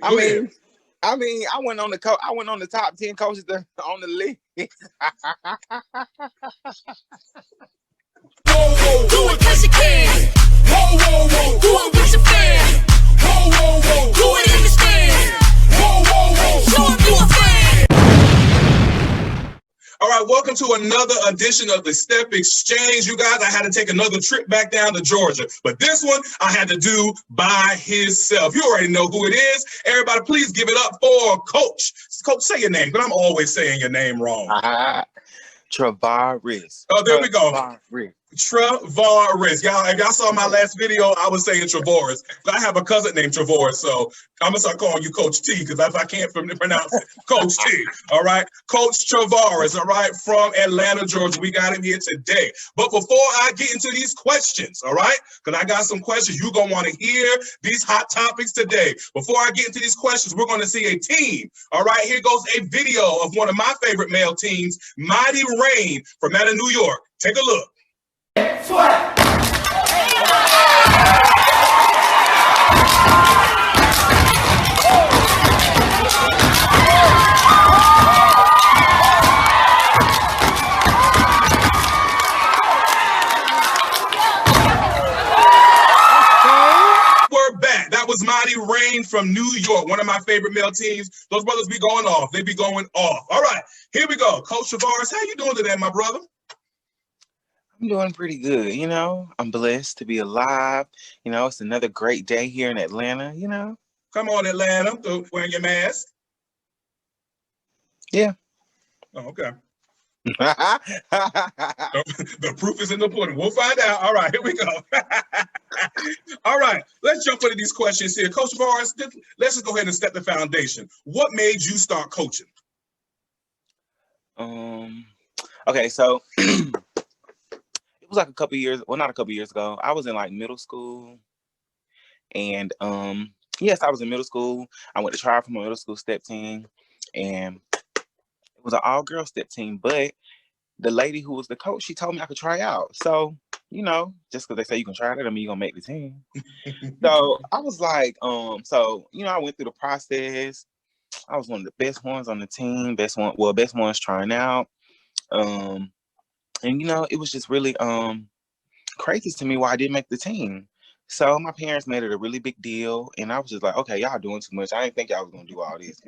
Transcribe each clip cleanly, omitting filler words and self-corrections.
I mean, I went on the top 10 coaches on the list. Do it 'cause you can. Whoa, whoa, whoa. Do it with your fam. Whoa, whoa, whoa. Do it in the stand. Whoa, whoa, whoa. Show 'em you a fan. All right, welcome to another edition of the Step Exchange. You guys, I had to take another trip back down to Georgia, but this one I had to do by himself. You already know who it is. Everybody, please give it up for Coach. Coach, say your name, but I'm always saying your name wrong. Travaris. Oh, there we go. Travaris. Y'all, if y'all saw my last video, I was saying Travaris. I have a cousin named Travaris, so I'm going to start calling you Coach T, because if I can't pronounce it, Coach T. All right? Coach Travaris, all right, from Atlanta, Georgia. We got him here today. But before I get into these questions, all right, because I got some questions, you're going to want to hear these hot topics today. Before I get into these questions, we're going to see a team. All right, here goes a video of one of my favorite male teams, Mighty Rain from out of New York. Take a look. Sweat. We're back. That was Mighty Rain from New York, one of my favorite male teams. Those brothers be going off. They be going off. All right, here we go. Coach Travaris, how you doing today, my brother? I'm doing pretty good, you know. I'm blessed to be alive. You know, it's another great day here in Atlanta, you know. Come on, Atlanta. Wearing your mask? Yeah. Oh, okay. The proof is in the pudding. We'll find out. All right, here we go. All right, let's jump into these questions here. Coach Travaris, let's just go ahead and set the foundation. What made you start coaching? Okay, so it was like a couple years, well, not a couple years ago. I was in like middle school. And yes, I was in middle school. I went to try for my middle school step team. And it was an all-girl step team. But the lady who was the coach, she told me I could try out. So, you know, just because they say you can try it, I mean, you're going to make the team. So I was like, so, you know, I went through the process. I was one of the best ones on the team, best ones trying out. And, you know, it was just really crazy to me why I didn't make the team. So my parents made it a really big deal. And I was just like, okay, y'all doing too much. I didn't think y'all was going to do all this.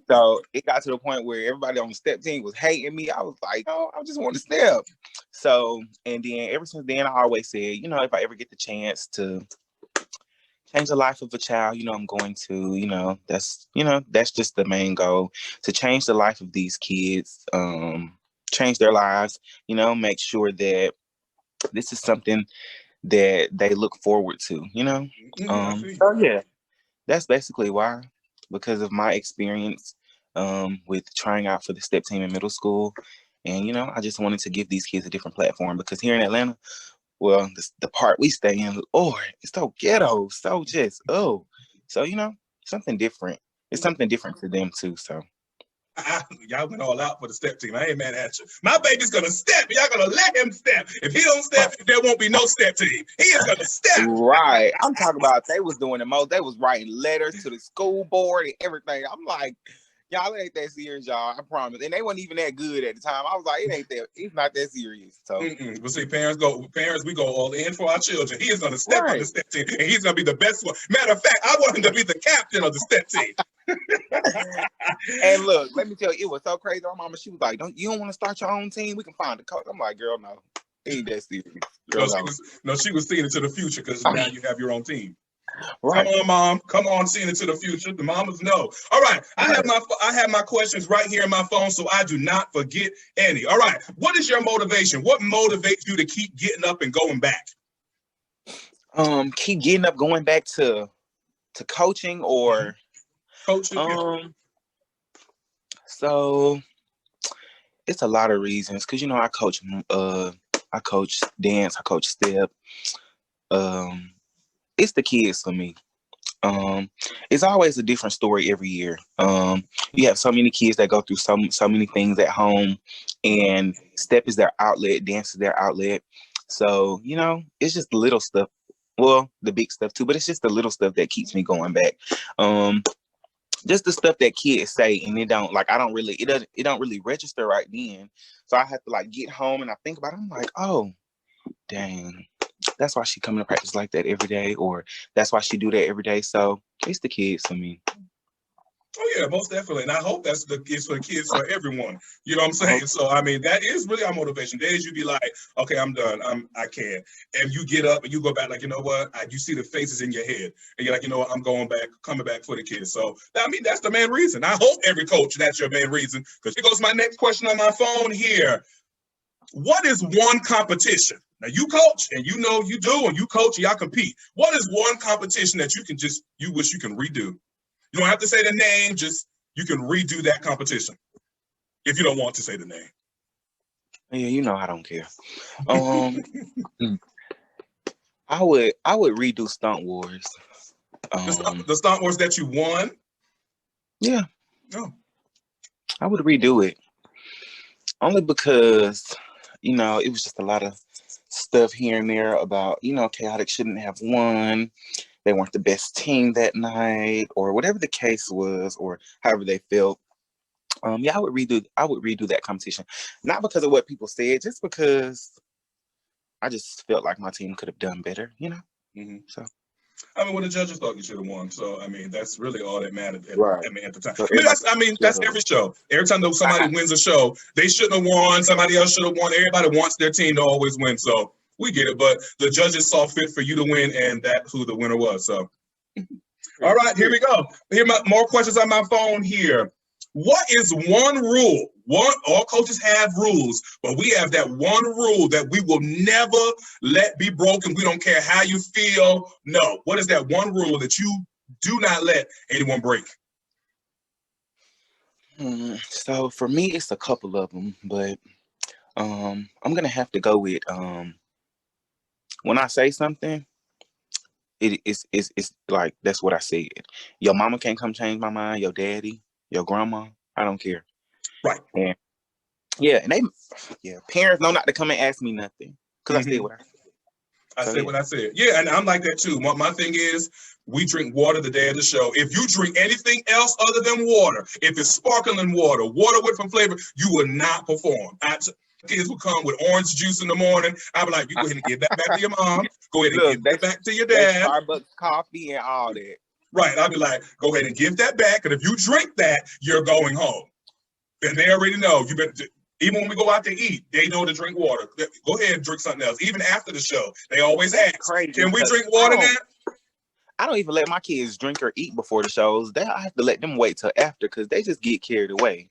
So it got to the point where everybody on the step team was hating me. I was like, oh, I just want to step. So, and then ever since then, I always said, you know, if I ever get the chance to change the life of a child, you know, I'm going to, that's just the main goal, to change the life of these kids, change their lives, you know, make sure that this is something that they look forward to, you know? So yeah, that's basically why, because of my experience with trying out for the step team in middle school. And, you know, I just wanted to give these kids a different platform, because here in Atlanta, well, the part we stay in, Lord, it's so ghetto, so just, so, you know, something different. It's something different to them too, so. Y'all went all out for the step team. I ain't mad at you. My baby's gonna step. Y'all gonna let him step. If he don't step, there won't be no step team. He is gonna step. Right. I'm talking about they was doing the most. They was writing letters to the school board and everything. I'm like, y'all, it ain't that serious, y'all. I promise. And they weren't even that good at the time. I was like, it's not that serious. So, but see, parents, we go all in for our children. He is gonna step on the step team, and he's gonna be the best one. Matter of fact, I want him to be the captain of the step team. And look, let me tell you, it was so crazy. Our mama, she was like, you don't want to start your own team? We can find a coach. I'm like, girl, no. It ain't that serious. Girl, she was seeing into the future, because now you have your own team. Right. Come on, Mom. Come on, seeing into the future. The mamas know. All right. I have my questions right here in my phone, so I do not forget any. All right. What is your motivation? What motivates you to keep getting up and going back? Keep getting up, going back to coaching or coaching. So it's a lot of reasons, because, you know, I coach dance, I coach step. It's the kids for me. It's always a different story every year. You have so many kids that go through so many things at home, and step is their outlet, dance is their outlet. So, you know, it's just little stuff Well, the big stuff too, but it's just the little stuff that keeps me going back. Just the stuff that kids say, and it don't like I don't really it don't really register right then. So I have to like get home and I think about it. I'm like, oh, dang, that's why she coming to practice like that every day, or that's why she do that every day. So it's the kids for me. Oh yeah, most definitely. And I hope that's the case for the kids, for everyone. You know what I'm I saying? hope So I mean, that is really our motivation. Days you be like, okay, I'm done. I can't. And you get up and you go back like, you know what? You see the faces in your head. And you're like, you know what, I'm going back, coming back for the kids. So I mean, that's the main reason. I hope every coach, that's your main reason. Because here goes my next question on my phone here. What is one competition? Now you coach and you know you do, and you coach and y'all compete. What is one competition that you wish you can redo? You don't have to say the name, just you can redo that competition if you don't want to say the name. Yeah, you know I don't care. Um, I would redo Stunt Wars. The Star Wars that you won. Yeah, Oh, I would redo it only because it was just a lot of stuff here and there about Chaotic shouldn't have won. They weren't the best team that night, or whatever the case was, or however they felt. Yeah, I would redo that competition. Not because of what people said, just because I just felt like my team could have done better. mm-hmm. So I mean, well, the judges thought you should have won. So I mean, that's really all that mattered. right. At the time. So everybody That's every show. Every time that somebody wins a show, they shouldn't have won. Somebody else should have won. Everybody wants their team to always win. So we get it. But the judges saw fit for you to win, and that's who the winner was. So all right, here we go. More questions on my phone here. What is one rule? All coaches have rules, but we have that one rule that we will never let be broken. We don't care how you feel. No. What is that one rule that you do not let anyone break? So for me, it's a couple of them, but I'm gonna have to go with when I say something, it's like that's what I said. Your mama can't come change my mind. Your daddy, your grandma, I don't care. Right. And parents know not to come and ask me nothing because I said what I said. I said what I said. Yeah, and I'm like that too. My thing is, we drink water the day of the show. If you drink anything else other than water, if it's sparkling water with some flavor, you will not perform. Kids will come with orange juice in the morning. I'll be like, you go ahead and give that back to your mom. Go ahead and give that back to your dad. Starbucks coffee and all that. Right. I'll be like, go ahead and give that back. And if you drink that, you're going home. And they already know. You better. Even when we go out to eat, they know to drink water. Go ahead and drink something else. Even after the show, they always ask, can we drink water now? I don't even let my kids drink or eat before the shows. I have to let them wait till after because they just get carried away.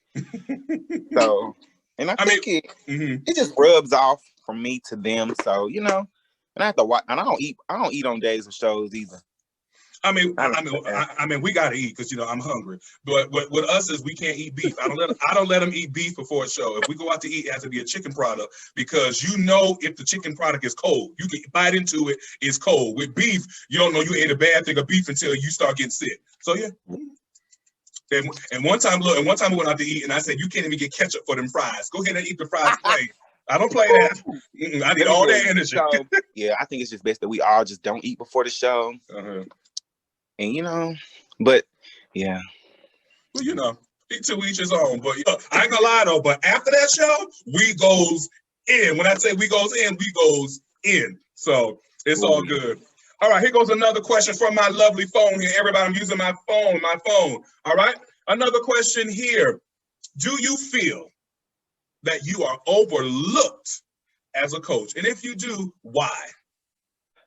So, and I think it just rubs off from me to them. So, and I have to watch. And I don't eat on days of shows either. I mean, we gotta eat because I'm hungry. But with us is we can't eat beef. I don't let them eat beef before a show. If we go out to eat, it has to be a chicken product because if the chicken product is cold, you can bite into it. It's cold. With beef, you don't know you ate a bad thing of beef until you start getting sick. So yeah. And one time we went out to eat, and I said, you can't even get ketchup for them fries. Go ahead and eat the fries plain. I don't play that. I need all that energy. So, yeah, I think it's just best that we all just don't eat before the show. And but yeah. Well, to each his own. But I ain't gonna lie though, but after that show, we goes in. When I say we goes in, we goes in. So it's all good. All right, here goes another question from my lovely phone here. Everybody, I'm using my phone. All right. Another question here. Do you feel that you are overlooked as a coach? And if you do, why?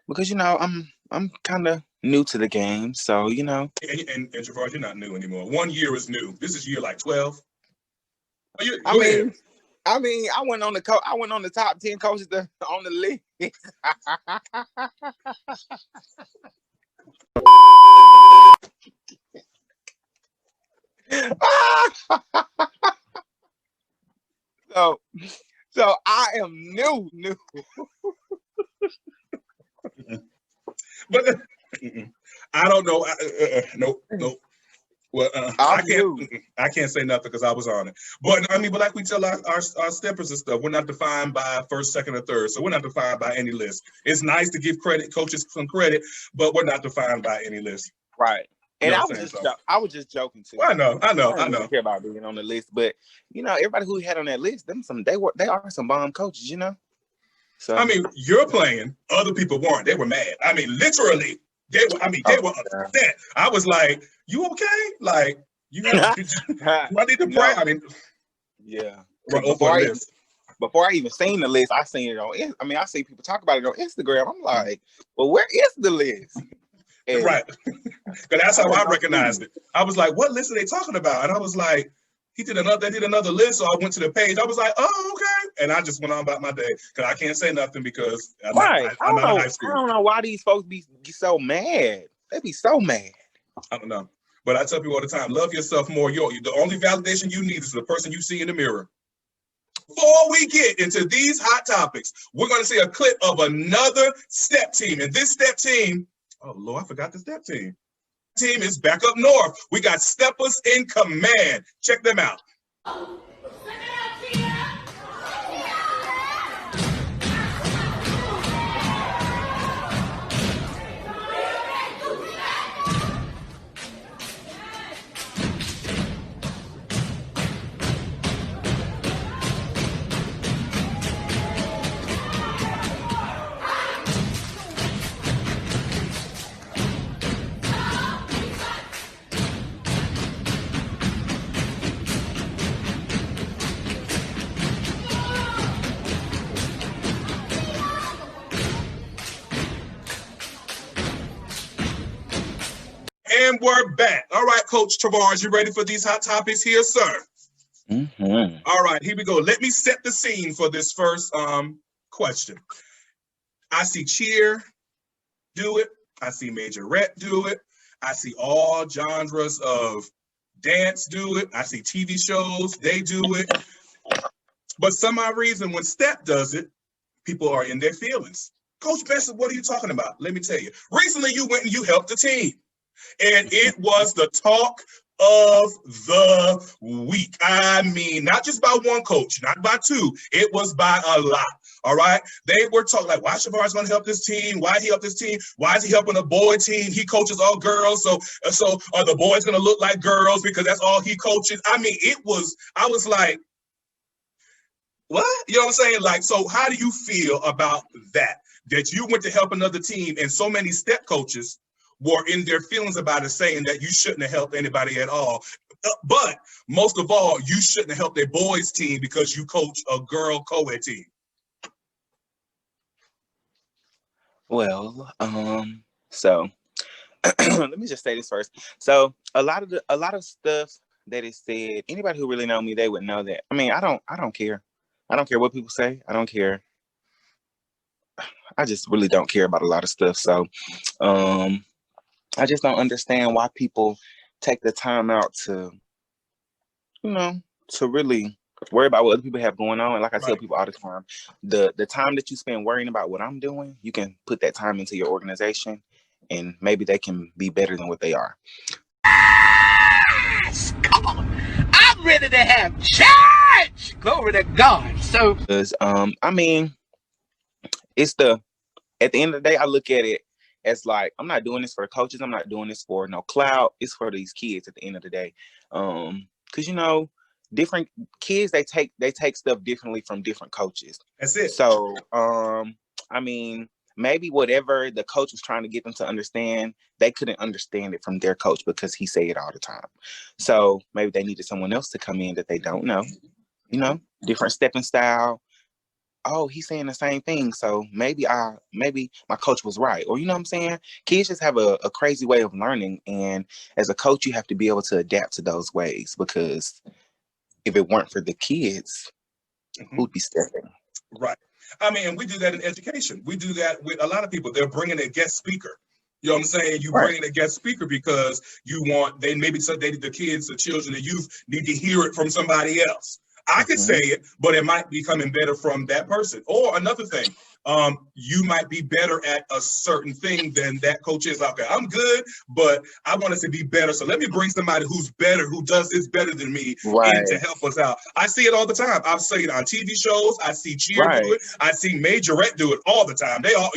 Because I'm kind of new to the game, so And Javard, you're not new anymore. 1 year is new. This is year like 12. I went on the top 10 coaches on the list. So I am new. But I don't know. Nope. Well, All I can't say nothing because I was on it. But I mean, but like we tell our steppers and stuff, we're not defined by first, second, or third. So we're not defined by any list. It's nice to give coaches some credit, but we're not defined by any list. right. You And know I what was I'm just saying? I was just joking too. Well, I know. I don't care about being on the list, but everybody who had on that list, they are some bomb coaches, So I mean, you're playing. Other people weren't. They were mad. I mean, literally, they were upset. I was like, "You okay? Like, you have? Do I need to pray?" I mean, yeah. Before Before I even seen the list, I seen it on. I mean, I see people talk about it on Instagram. I'm like, well, where is the list? And right, because that's how I recognized it. I was like, "What list are they talking about?" And I was like, They did another list, so I went to the page. I was like, "Oh, okay," and I just went on about my day because I can't say nothing because I'm not in high school. I don't know why these folks be so mad. They be so mad. I don't know, but I tell people all the time: love yourself more. The only validation you need is the person you see in the mirror. Before we get into these hot topics, we're going to see a clip of another step team, and this step team. Oh Lord, I forgot the step team. Team is back up north. We got steppers in command. Check them out. And we're back. All right, Coach Tavares, you ready for these hot topics here, sir? Mm-hmm. All right, here we go. Let me set the scene for this first question. I see cheer do it. I see majorette do it. I see all genres of dance do it. I see TV shows, they do it. But some odd reason when step does it, people are in their feelings. Coach Benson, what are you talking about? Let me tell you. Recently, you went and you helped the team. And it was the talk of the week. I mean, not just by one coach, not by two. It was by a lot. All right. They were talking like, why Shavar's going to help this team? Why he help this team? Why is he helping a boy team? He coaches all girls. So are the boys going to look like girls because that's all he coaches? I mean, I was like, what? You know what I'm saying? Like, so how do you feel about that? That you went to help another team and so many step coaches were in their feelings about it, saying that you shouldn't have helped anybody at all. But most of all, you shouldn't have helped a boys team because you coach a girl co-ed team. Well, so let me just say this first. So a lot of stuff that is said, anybody who really know me, they would know that. I mean, I don't care. I don't care what people say. I don't care. I just really don't care about a lot of stuff. So, I just don't understand why people take the time out to really worry about what other people have going on. And like I tell people all the time, the time that you spend worrying about what I'm doing, you can put that time into your organization and maybe they can be better than what they are. Yes! Come on. I'm ready to have church. Glory to God. So, because I mean, at the end of the day, I look at it as like, I'm not doing this for the coaches. I'm not doing this for no clout. It's for these kids at the end of the day. Because, different kids, they take stuff differently from different coaches. That's it. So, I mean, maybe whatever the coach was trying to get them to understand, they couldn't understand it from their coach because he say it all the time. So maybe they needed someone else to come in that they don't know, different stepping style. Oh, he's saying the same thing. So maybe my coach was right. Or, you know what I'm saying? Kids just have a crazy way of learning. And as a coach, you have to be able to adapt to those ways, because if it weren't for the kids, who'd be stepping? Right. I mean, we do that in education. We do that with a lot of people. They're bringing a guest speaker. You know what I'm saying? You bring in a guest speaker because the kids, the children, the youth need to hear it from somebody else. I could say it, but it might be coming better from that person. Or another thing, you might be better at a certain thing than that coach is. Okay, I'm good, but I want us to be better. So let me bring somebody who's better, who does this better than me, in to help us out. I see it all the time. I've seen it on TV shows. I see Cheer do it. I see Majorette do it all the time. They all,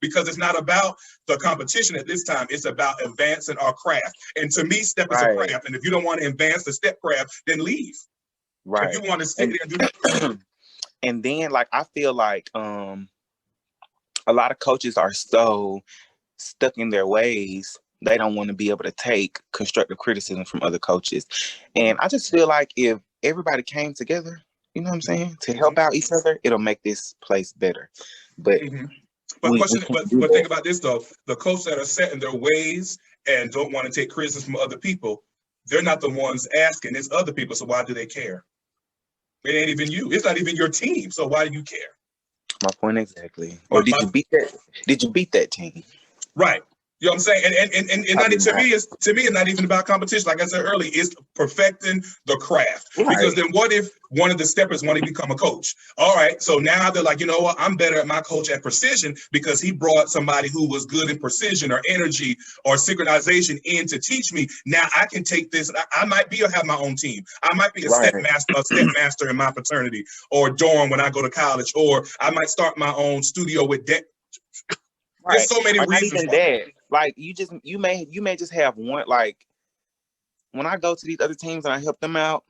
because it's not about the competition at this time. It's about advancing our craft. And to me, step is a craft. And if you don't want to advance the step craft, then leave. Right. If you want to sit there and do that. And then, like, I feel like a lot of coaches are so stuck in their ways, they don't want to be able to take constructive criticism from other coaches. And I just feel like if everybody came together, you know what I'm saying, to help out each other, it'll make this place better. But but think about this though: the coaches that are set in their ways and don't want to take criticism from other people, they're not the ones asking. It's other people. So why do they care? It ain't even you. It's not even your team. So why do you care? My point exactly. Or did you beat that? Did you beat that team? Right. You know what I'm saying? And not, to me, it's not even about competition. Like I said earlier, it's perfecting the craft. Right. Because then what if one of the steppers want to become a coach? All right. So now they're like, you know what? I'm better at my coach at precision because he brought somebody who was good in precision or energy or synchronization in to teach me. Now I can take this. I might have my own team. I might be a step master in my fraternity or dorm when I go to college, or I might start my own studio with deck. Right. There's so many reasons. Not even that. Like you may just have one. Like when I go to these other teams and I help them out,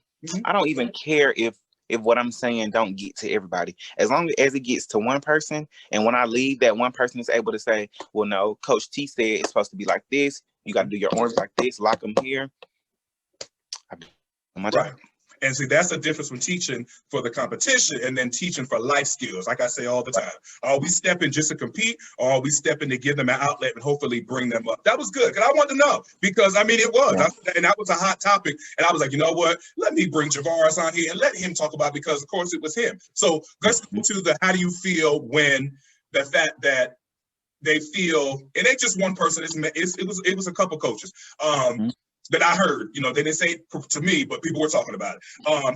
I don't even care if what I'm saying don't get to everybody. As long as it gets to one person, and when I leave, that one person is able to say, "Well, no, Coach T said it's supposed to be like this. You got to do your arms like this. Lock them here." My job. And see, that's the difference from teaching for the competition and then teaching for life skills. Like I say all the time, are we stepping just to compete, or are we stepping to give them an outlet and hopefully bring them up? That was good, because I wanted to know, because I mean, it was, and that was a hot topic. And I was like, you know what? Let me bring Javaris on here and let him talk about it, because of course it was him. So let's go to the, how do you feel when the fact that they feel, and ain't just one person, it was a couple coaches. That I heard, they didn't say it to me, but people were talking about it.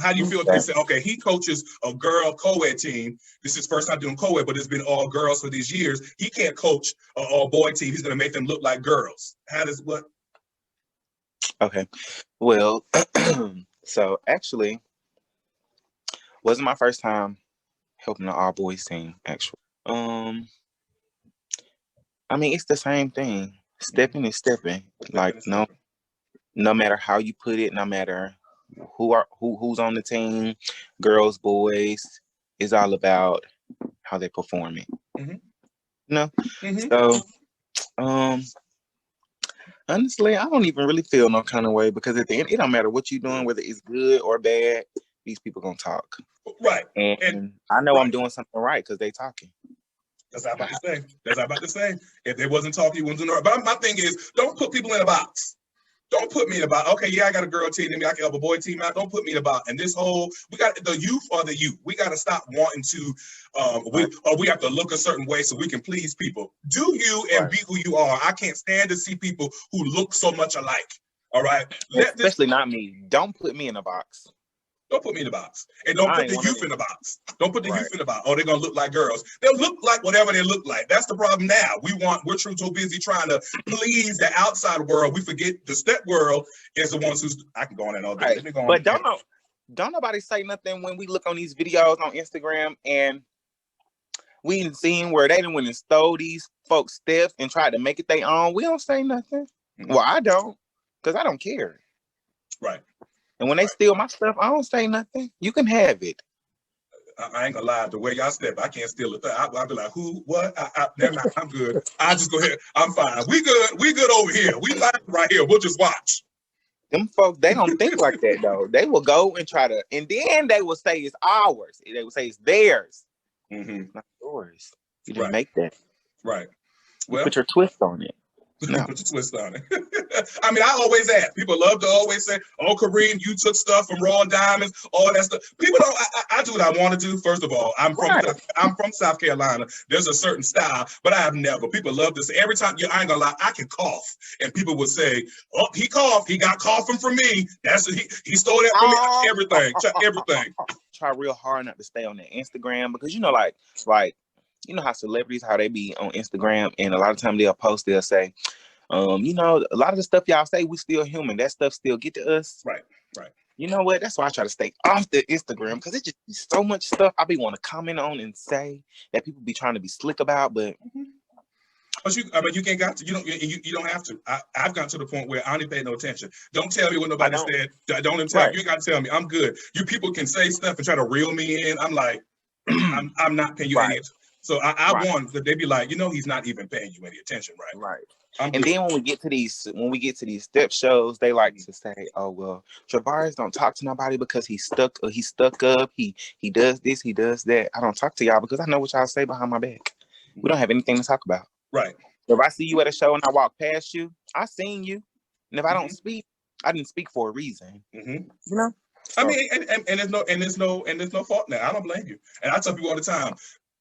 How do you feel if they say, okay, he coaches a girl co-ed team. This is his first time doing co-ed, but it's been all girls for these years. He can't coach an all-boy team. He's going to make them look like girls. How does what? Okay. Well, so actually, wasn't my first time helping an all-boys team, actually. I mean, it's the same thing. Stepping is stepping. Like, no matter how you put it, no matter who's on the team, girls, boys, it's all about how they perform it. So honestly, I don't even really feel no kind of way, because at the end, it don't matter what you're doing, whether it's good or bad, these people gonna talk. Right. And I know I'm doing something right because they talking. That's what I'm about to say. If they wasn't talking, you wouldn't do no right. But my thing is, don't put people in a box. Don't put me in a box. Okay, yeah, I got a girl team, and I can help a boy team out. Don't put me in a box. And this whole, we got the youth or the youth. We got to stop wanting to, we have to look a certain way so we can please people. Do you and be who you are. I can't stand to see people who look so much alike. All right? Especially not me. Don't put me in a box. Don't put me in the box. And don't put the youth in the box. Don't put the youth in the box. Oh, they're going to look like girls. They'll look like whatever they look like. That's the problem now. We're so busy trying to please the outside world. We forget the step world is the ones who's, I can go on and all day. Right. But don't nobody say nothing when we look on these videos on Instagram, and we ain't seen where they done went and stole these folks' steps and tried to make it their own. We don't say nothing. Well, I don't, because I don't care. Right. And when they steal my stuff, I don't say nothing. You can have it. I ain't gonna lie. The way y'all step, I can't steal it. I'll be like, who? What? Never mind. I'm good. I just go ahead. I'm fine. We good. We good over here. We live right here. We'll just watch. Them folks, they don't think like that though. They will go and try to, and then they will say it's ours. They will say it's theirs. Not yours. You didn't make that. Right. Well, put your twist on it. No. Put your twist on it. I mean, I always ask. People love to always say, "Oh, Kareem, you took stuff from Raw Diamonds, all that stuff." People don't. I do what I want to do. First of all, I'm from South Carolina. There's a certain style, but I have never. People love to say every time. I ain't gonna lie. I can cough, and people would say, "Oh, he coughed. He got coughing from me. That's he stole that from me." Everything. Check everything. Try real hard not to stay on their Instagram, because like you know how celebrities, how they be on Instagram, and a lot of time they'll say, you know, a lot of the stuff y'all say, we still human. That stuff still get to us. Right, right. You know what? That's why I try to stay off the Instagram, because it just be so much stuff I be want to comment on and say that people be trying to be slick about, but. But you can't got to. You don't have to. I've gotten to the point where I don't even pay no attention. Don't tell me what nobody said. Don't even tell me. You got to tell me. I'm good. You people can say stuff and try to reel me in. I'm like, I'm not paying you any attention. So I want that they be like, he's not even paying you any attention, right? Right. And then when we get to these step shows, they like to say, "Oh well, Travaris don't talk to nobody because he's stuck up. He does this, he does that. I don't talk to y'all because I know what y'all say behind my back. We don't have anything to talk about." Right. If I see you at a show and I walk past you, I seen you, and if I don't speak, I didn't speak for a reason. You know. So, I mean, and there's no fault now. I don't blame you. And I tell people all the time,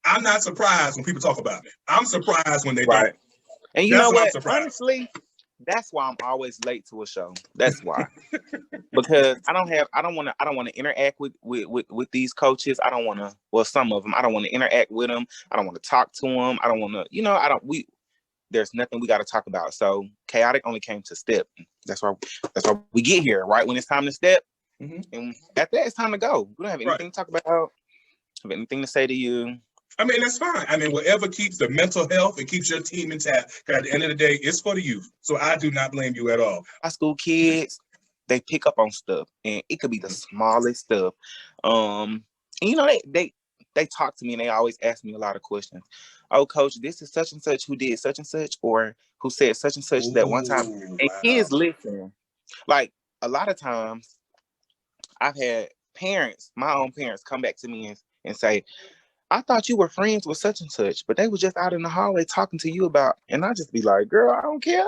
I'm not surprised when people talk about me. I'm surprised when they don't. And you know what? Honestly, that's why I'm always late to a show. That's why. Because I don't want to interact with these coaches. I don't want to, well, some of them, I don't want to interact with them. I don't want to talk to them. I don't want to, there's nothing we got to talk about. So Khaotik only came to step. That's why we get here, right? When it's time to step. And at that, it's time to go. We don't have anything to talk about. Have anything to say to you. I mean, that's fine. I mean, whatever keeps the mental health and keeps your team intact, because at the end of the day, it's for the youth. So I do not blame you at all. High school kids, they pick up on stuff, and it could be the smallest stuff. And they talk to me, and they always ask me a lot of questions. Oh, coach, this is such and such who did such and such, or who said such and such that one time. And kids listen. Like, a lot of times, I've had my own parents, come back to me and say, I thought you were friends with such and such, but they were just out in the hallway talking to you about, and I just be like, girl, I don't care.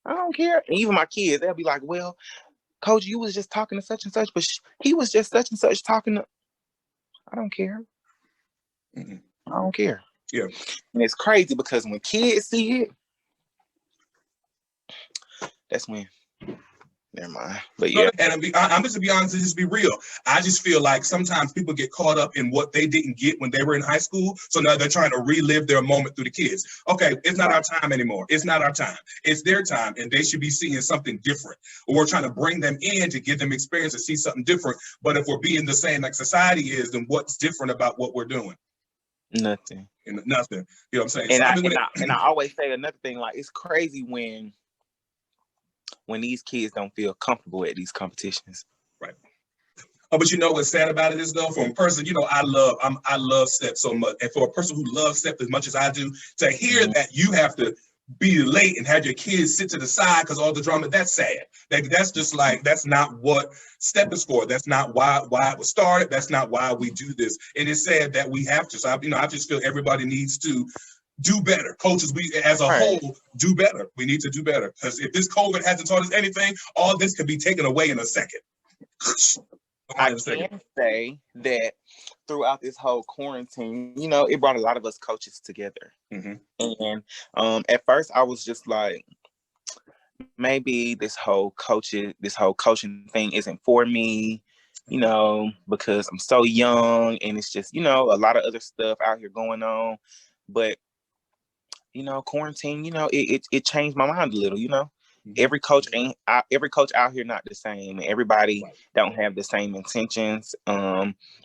I don't care. And even my kids, they'll be like, well, coach, you was just talking to such and such, but he was just such and such talking to, I don't care. I don't care. Yeah. And it's crazy because when kids see it, that's when, never mind. But yeah. And I'm just to be honest and just be real. I just feel like sometimes people get caught up in what they didn't get when they were in high school. So now they're trying to relive their moment through the kids. Okay, it's not our time anymore. It's not our time. It's their time, and they should be seeing something different. Or we're trying to bring them in to give them experience to see something different. But if we're being the same like society is, then what's different about what we're doing? Nothing. Nothing. You know what I'm saying? And I always say another thing, like, it's crazy when these kids don't feel comfortable at these competitions. Right. Oh, but you know what's sad about it is, though, for a person, I love step so much. And for a person who loves step as much as I do, to hear that you have to be late and have your kids sit to the side because all the drama, that's sad. That's just like, that's not what step is for. That's not why it was started. That's not why we do this. And it's sad that we have to. So I just feel everybody needs to do better. Coaches, we as a whole do better. We need to do better, because if this COVID hasn't taught us anything, all this could be taken away in a second. I can say that throughout this whole quarantine, it brought a lot of us coaches together. And at first I was just like, maybe this whole coaching thing isn't for me, because I'm so young and it's just, a lot of other stuff out here going on. But quarantine, it changed my mind a little, Every coach out here not the same. Everybody don't have the same intentions.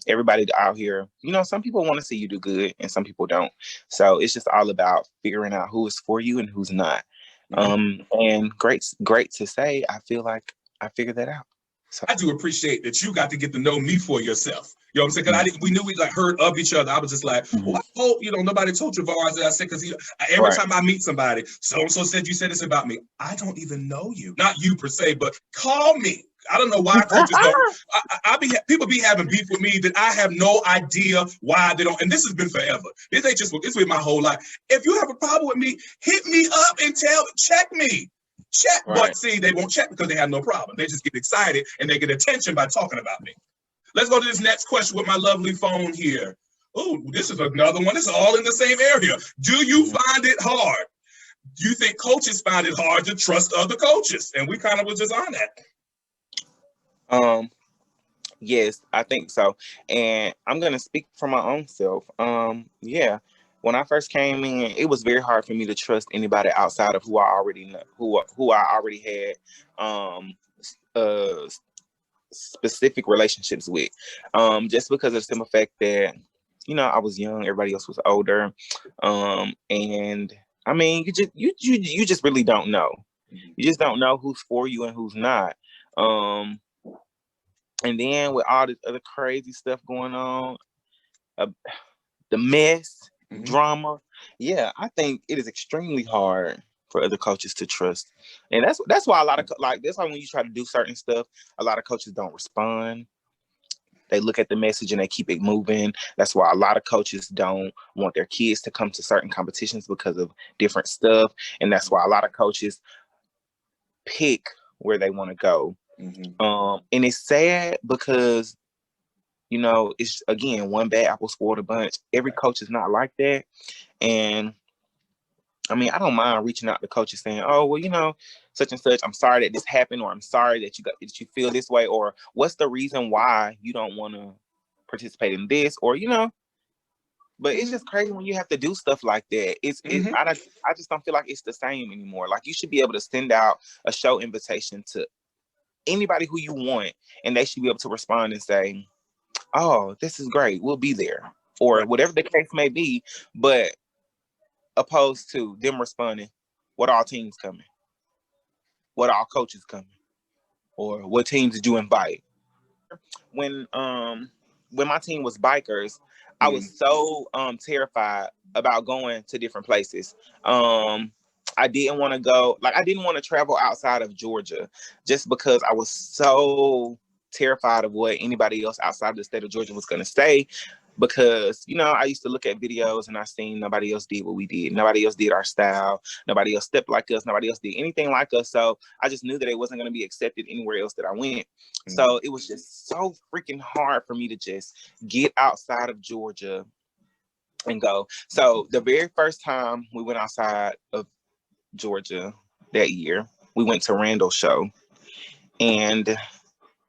Everybody out here, some people want to see you do good and some people don't. So it's just all about figuring out who is for you and who's not. And great to say, I feel like I figured that out. So I do appreciate that you got to get to know me for yourself. You know what I'm saying? Because we knew we heard of each other. I was just like, well, I hope nobody told Travaris that I said, because every time I meet somebody, so-and-so said you said this about me. I don't even know you, not you per se, but call me. I don't know why coaches don't. People be having beef with me that I have no idea why they don't. And this has been forever. It's been my whole life. If you have a problem with me, hit me up and check me. Check, but see, they won't check because they have no problem. They just get excited and they get attention by talking about me. Let's go to this next question with my lovely phone here. Oh, this is another one. This is all in the same area. Do you find it hard? Do you think coaches find it hard to trust other coaches? And we kind of was just on that. Yes, I think so. And I'm gonna speak for my own self. Yeah, when I first came in, it was very hard for me to trust anybody outside of who I already know, who I already had uh specific relationships with. Just because of the simple fact that, I was young, everybody else was older. And I mean, you just really don't know. You just don't know who's for you and who's not. And then with all this other crazy stuff going on, uh, the mess, drama. Yeah, I think it is extremely hard for other coaches to trust, and that's why a lot of that's why when you try to do certain stuff, a lot of coaches don't respond. They look at the message and they keep it moving. That's why a lot of coaches don't want their kids to come to certain competitions because of different stuff, and that's why a lot of coaches pick where they want to go. And it's sad because it's again one bad apple spoiled a bunch. Every coach is not like that, and I mean I don't mind reaching out to coaches saying, "Oh, well, such and such. I'm sorry that this happened, or I'm sorry that you feel this way, or what's the reason why you don't want to participate in this, or." But it's just crazy when you have to do stuff like that. I just don't feel like it's the same anymore. Like you should be able to send out a show invitation to anybody who you want, and they should be able to respond and say, "Oh, this is great. We'll be there," or whatever the case may be. But opposed to them responding, "What all teams coming? What all coaches coming? Or what teams did you invite?" When my team was bikers, I was so terrified about going to different places. I didn't want to go, like I didn't want to travel outside of Georgia just because I was so terrified of what anybody else outside of the state of Georgia was going to say. Because, I used to look at videos and I seen nobody else did what we did. Nobody else did our style. Nobody else stepped like us. Nobody else did anything like us. So I just knew that it wasn't going to be accepted anywhere else that I went. So it was just so freaking hard for me to just get outside of Georgia and go. So the very first time we went outside of Georgia that year, we went to Randall's show. And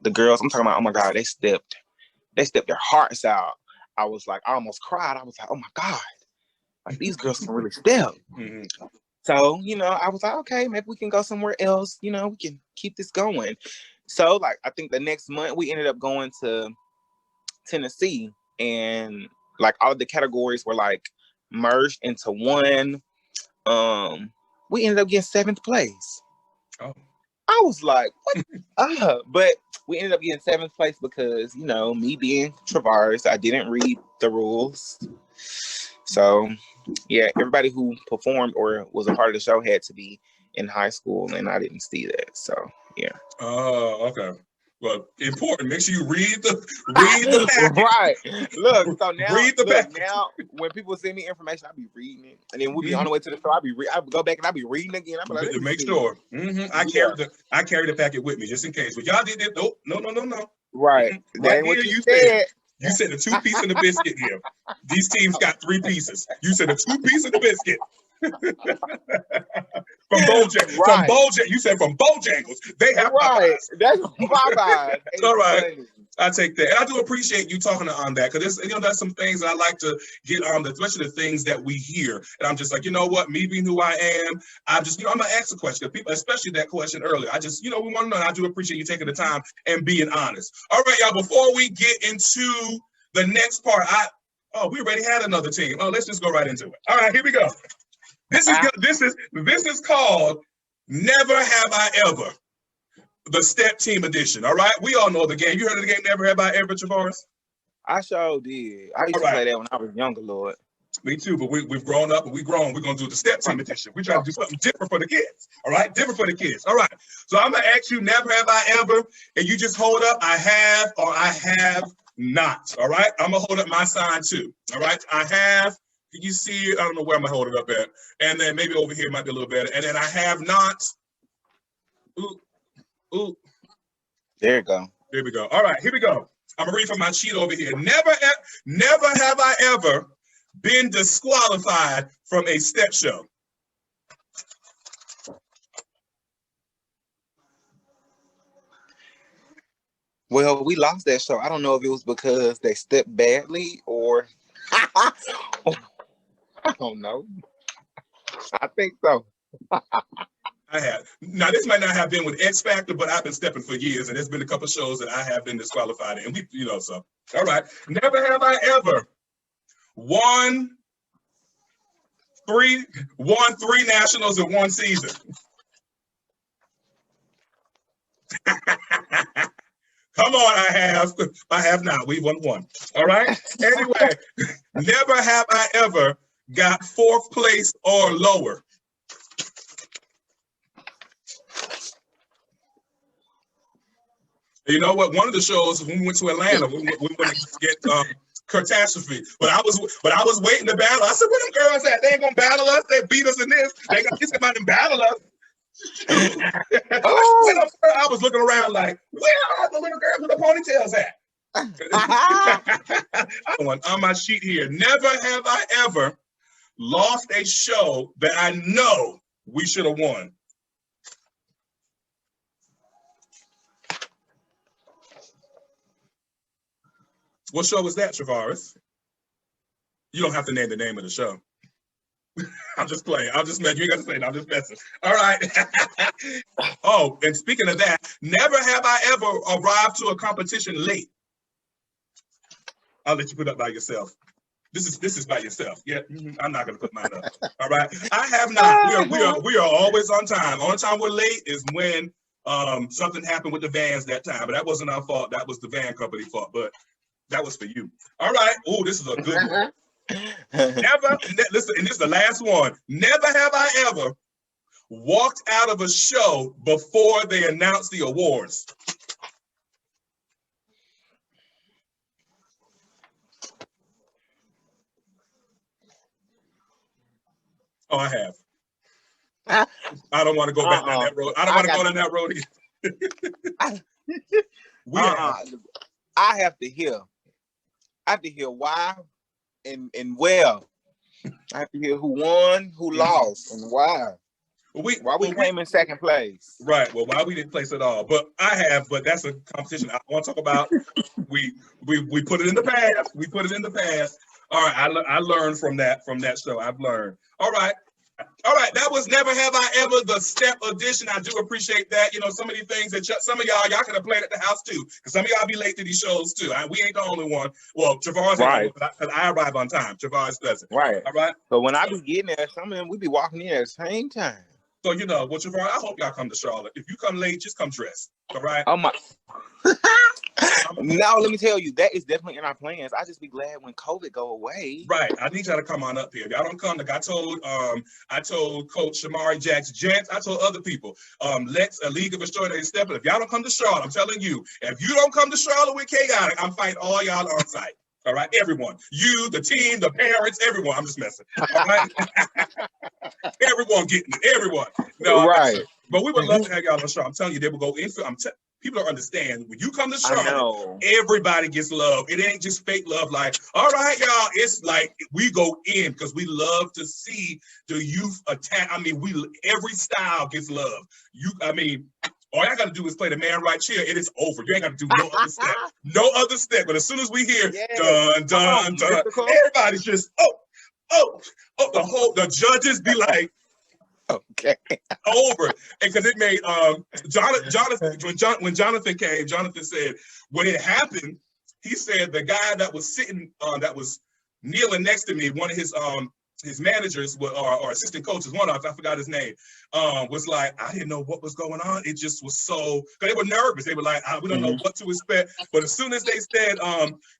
the girls, I'm talking about, oh my God, they stepped their hearts out. I was like, I almost cried. I was like, oh my God, like these girls can really step. So, I was like, okay, maybe we can go somewhere else. We can keep this going. So, like, I think the next month we ended up going to Tennessee, and like all of the categories were like merged into one. We ended up getting 7th place. Oh. I was like, what? But we ended up getting 7th place because, me being Travaris, I didn't read the rules. So, yeah, everybody who performed or was a part of the show had to be in high school, and I didn't see that. So, yeah. Oh, okay. Well, important. Make sure you read the packet. Right. Look, so now, read the packet. Now when people send me information, I'll be reading it, and then we'll be on the way to the store. I go back and I'll be reading again. I'll be like, make sure. I carry the packet with me just in case. But y'all did that. No. Right. That ain't what you said. You said a 2-piece in the biscuit here. These teams got 3 pieces. You said a 2-piece in the biscuit. From Bojangles. Right. You said from Bojangles. They have right. That's Popeyes. All right. I take that. And I do appreciate you talking on that, because there's some things that I like to get on, especially the things that we hear. And I'm just like, you know what, me being who I am, I'm just, I'm gonna ask a question. People, especially that question earlier. I just, we want to know. And I do appreciate you taking the time and being honest. All right, y'all, before we get into the next part, we already had another team. Oh, let's just go right into it. All right, here we go. This is called Never Have I Ever, the Step Team Edition. All right, we all know the game. You heard of the game Never Have I Ever, Travaris? I sure did. I used to play that when I was younger, Lord. Me too, but we've grown up and we've grown. We're gonna do the Step Team Edition. We're trying to do something different for the kids. All right, different for the kids. All right. So I'm gonna ask you, Never Have I Ever, and you just hold up I have or I have not. All right. I'm gonna hold up my sign too. All right. I have. Can you see it? I don't know where I'm gonna hold it up at. And then maybe over here might be a little better. And then I have not. Ooh. There you go. There we go. All right, here we go. I'm gonna read from my sheet over here. Never have I ever been disqualified from a step show. Well, we lost that show. I don't know if it was because they stepped badly or don't know. I think so. I have. Now, this might not have been with X Factor, but I've been stepping for years, and there's been a couple shows that I have been disqualified in. And we, you know, so all right. Never have I ever won three nationals in one season. Come on, I have not. We won one. All right. Anyway, never have I ever got 4th place or lower. You know what? One of the shows when we went to Atlanta, we went to get Catastrophe. But I was waiting to battle. I said, "Where them girls at? They ain't gonna battle us. They beat us in this. They got to come out and battle us." I was looking around like, where are the little girls with the ponytails at? On my sheet here, never have I ever lost a show that I know we should have won. What show was that, Travaris? You don't have to name the name of the show. I'm just playing. I'm just messing. You ain't got to say it. I'm just messing. All right. Oh, and speaking of that, never have I ever arrived to a competition late. I'll let you put up by yourself. This is by yourself. Yeah, I'm not gonna put mine up. All right. I have not. We are always on time. Only time we're late is when something happened with the vans that time, but that wasn't our fault. That was the van company fault. But that was for you. All right. Oh, this is a good one. Listen, and this is the last one. Never have I ever walked out of a show before they announced the awards. Oh, I have. I don't want to go back down that road. I don't want to go down that road again. I have to hear. I have to hear why and where. I have to hear who won, who lost, and why. Why we came in second place. Right. Well, why we didn't place at all. But I have, but that's a competition I want to talk about. we put it in the past. We put it in the past. All right. I learned from that show. I've learned. All right. That was Never Have I Ever, the step edition. I do appreciate that. You know, some of these things that some of y'all could have played at the house too. Because some of y'all be late to these shows too. We ain't the only one. Well, Travaris, right? Because I arrive on time. Travaris doesn't. Right. All right. So when I be getting there, some of them we be walking in at the same time. So you know, well, Travaris, I hope y'all come to Charlotte. If you come late, just come dressed. All right. Oh my. Now let me tell you, that is definitely in our plans. I just be glad when COVID go away. Right. I need y'all to come on up here. If y'all don't come, like I told Coach Shamari Jackson, Gents, I told other people, let's a League of Extraordinary Steppers. If y'all don't come to Charlotte, I'm telling you, if you don't come to Charlotte with Chaotic, I'm fighting all y'all on site. All right, everyone. You, the team, the parents, everyone. I'm just messing. All right? Everyone getting it. Everyone. No, right. But we would love to have y'all on the show. I'm telling you, they will go in for people don't understand. When you come to Charlotte, everybody gets love. It ain't just fake love. Like, all right, y'all. It's like we go in because we love to see the youth attack. I mean, every style gets love. All y'all got to do is play the man right chair. It is over. You ain't got to do no other step. No other step. But as soon as we hear dun, dun, dun, everybody's just, the judges be like, okay, over. And because it made Jonathan, when Jonathan came, Jonathan said, when it happened, he said the guy that was sitting, that was kneeling next to me, one of his managers or assistant coaches, one of them, I forgot his name, was like, I didn't know what was going on. It just was so, because they were nervous. They were like, we don't know what to expect. But as soon as they said,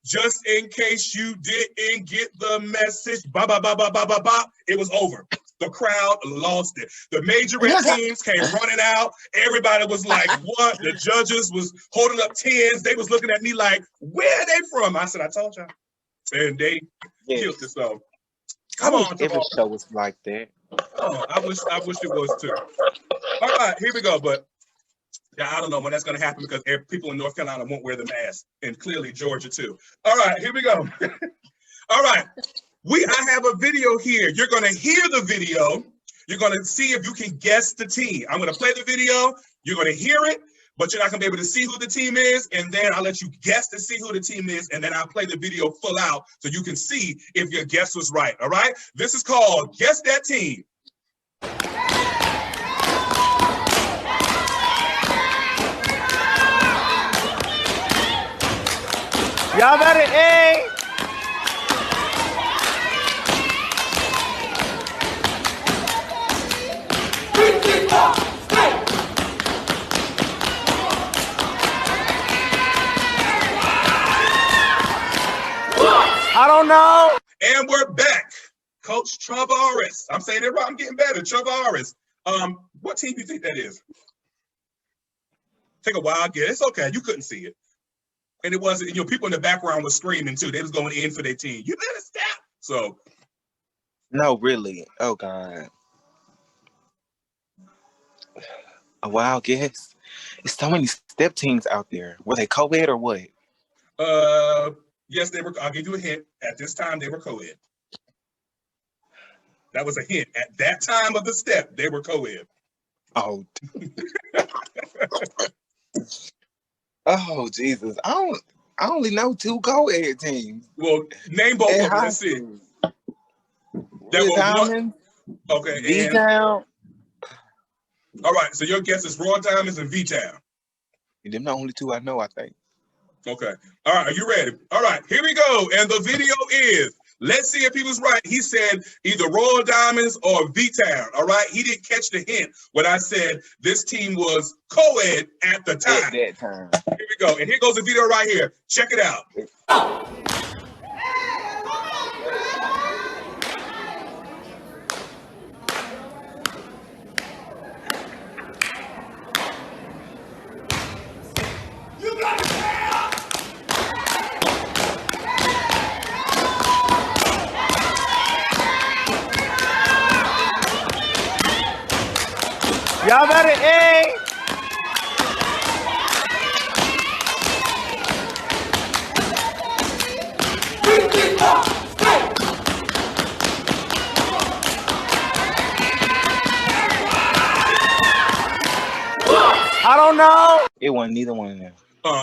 just in case you didn't get the message, it was over. The crowd lost it. The majorette teams came running out. Everybody was like, what? The judges was holding up 10s. They was looking at me like, where are they from? I said, I told y'all. And they killed it. So come on. Every show was like that. Oh, I wish it was too. All right, here we go. But yeah, I don't know when that's going to happen because people in North Carolina won't wear the mask, and clearly Georgia too. All right, here we go. All right. I have a video here. You're going to hear the video. You're going to see if you can guess the team. I'm going to play the video. You're going to hear it. but you're not gonna be able to see who the team is, and then I'll let you guess to see who the team is, and then I'll play the video full out so you can see if your guess was right. All right? This is called Guess That Team. Y'all better A. I don't know. And we're back. Coach Travaris. I'm saying it right. I'm getting better. Travaris. What team do you think that is? Take a wild guess. It's okay. You couldn't see it. And it wasn't, people in the background were screaming too. They was going in for their team. You better stop. So. No, really. Oh, God. A wild guess. There's so many step teams out there. Were they co-ed or what? Yes, they were. I'll give you a hint. At this time, they were co-ed. That was a hint. At that time of the step, they were co-ed. Oh. Oh, Jesus. I only know 2 co-ed teams. Well, name both of them. Let's see. That was one. Okay. V-Town. All right. So your guess is Raw Diamonds and V-Town. Them the only 2 I know, I think. Okay. All right. Are you ready? All right. Here we go. And the video is, let's see if he was right. He said either Royal Diamonds or V-Town. All right. He didn't catch the hint when I said this team was co-ed at the time. At that time. Here we go. And here goes the video right here. Check it out. Y'all better A. I don't know. It wasn't neither one of them.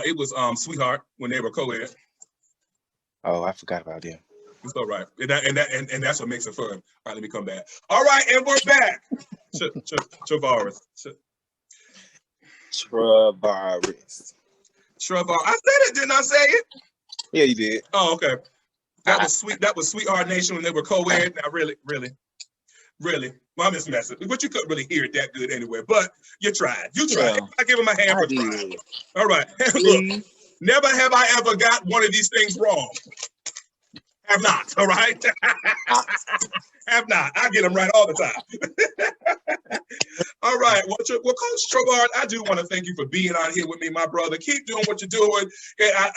It was Sweetheart when they were co-ed. Oh, I forgot about them. It's all right. And that's what makes it fun. All right, let me come back. All right, and we're back. Travaris. Travaris. I said it, didn't I say it? Yeah, you did. Oh, okay. That was sweet. That was Sweetheart Nation when they were co-ed. Now, really. Well, I'm just messing. But you couldn't really hear it that good anyway. But you tried. You tried. Yeah. I give him a hand for trying. All right. Look, never have I ever got one of these things wrong. Have not. All right. Have not. I get them right all the time. All right. Well, Coach Travaris, I do want to thank you for being out here with me, my brother. Keep doing what you're doing.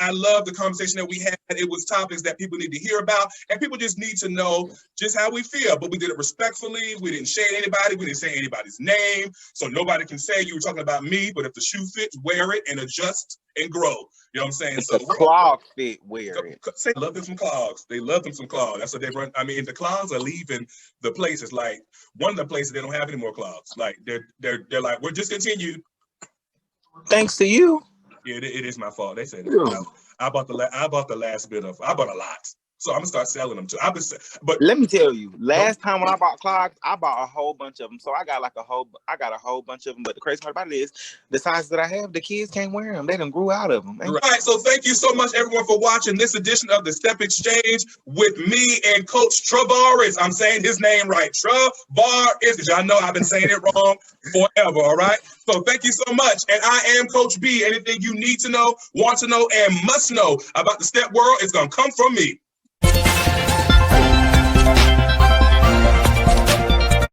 I love the conversation that we had. It was topics that people need to hear about, and people just need to know just how we feel. But we did it respectfully. We didn't shade anybody. We didn't say anybody's name. So nobody can say you were talking about me, but if the shoe fits, wear it and adjust and grow. You know what I'm saying? So the clog fit, wear it. Say, love them some clogs. They love them some clogs. That's what they run. I mean, the clogs are leaving the places. Like one of the places they don't have any more clogs. Like they're like, we're discontinued. Thanks to you. Yeah, it is my fault. They said that. I bought the last bit of. I bought a lot. So I'm gonna start selling them too. But let me tell you, last time when I bought clogs, I bought a whole bunch of them. So I got a whole bunch of them. But the crazy part about it is, the sizes that I have, the kids can't wear them. They done grew out of them. Right. So thank you so much, everyone, for watching this edition of the Step Exchange with me and Coach Travaris. I'm saying his name right, Travaris, because y'all know I've been saying it wrong forever. All right. So thank you so much. And I am Coach B. Anything you need to know, want to know, and must know about the step world is gonna come from me.